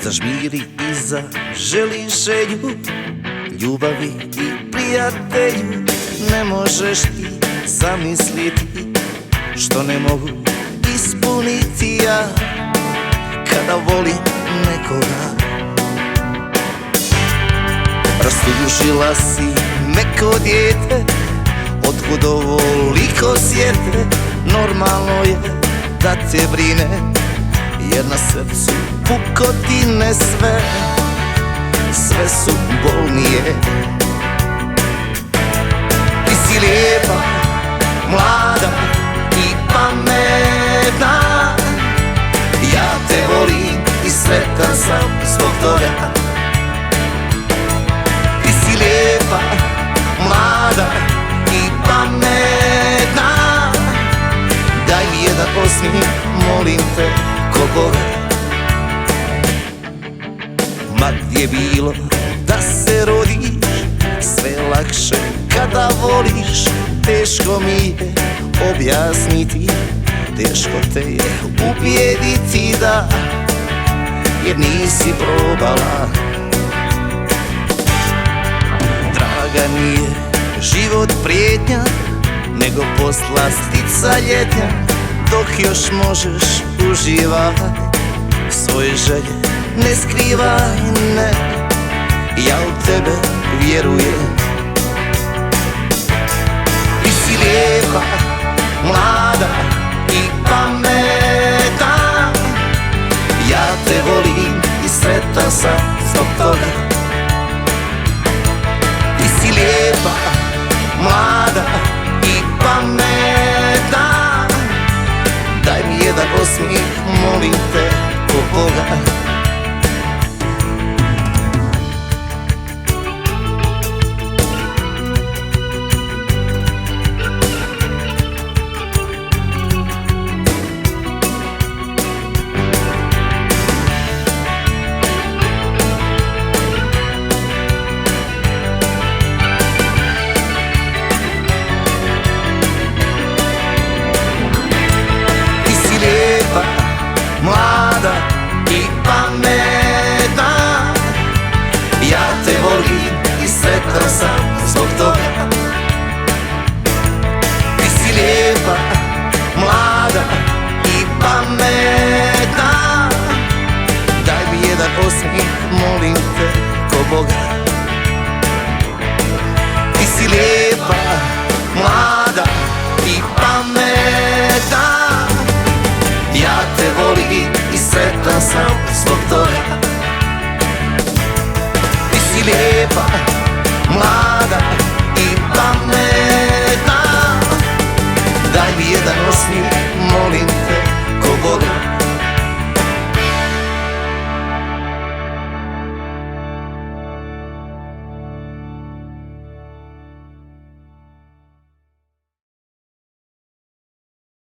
zažmiri i zaželi želju, ljubavi i prijatelju. Ne možeš ti zamisliti što ne mogu ispuniti ja kada volim nekoga. Rastužila si me ko dijete, otkud ovoliko sjete? Normalno je da te brine, jer na srcu pukotine sve, sve su bolnije. Ti si lijepa, mlada i pametna, ja te volim i sretan sam zbog toga. Ti si lijepa, mlada i pametna, daj mi jedan osmijeh, molim te, ko Boga. Ma gdje bilo da se rodiš, sve lakše kada voliš. Teško mi je objasniti, teško te je ubijediti da, jer nisi probala. Draga, nije život prijetnja, nego poslastica ljetnja. Dok još možeš uživaj svoje želje, ne skrivaj, ne, ja u tebe vjerujem. Ti si lijepa, mlada i pametna, ja te volim i sretan sam zbog toga. Ti si lijepa, mlada i pametna, daj mi jedan osmijeh, molim te, ko Boga. Mlada i pametna, ja te volim i sretan sam zbog toga. Ti si lijepa, mlada i pametna, daj mi jedan osmijeh, molim te, ko Boga. Ti si lijepa, mlada i pametna, ja te volim i sretan sam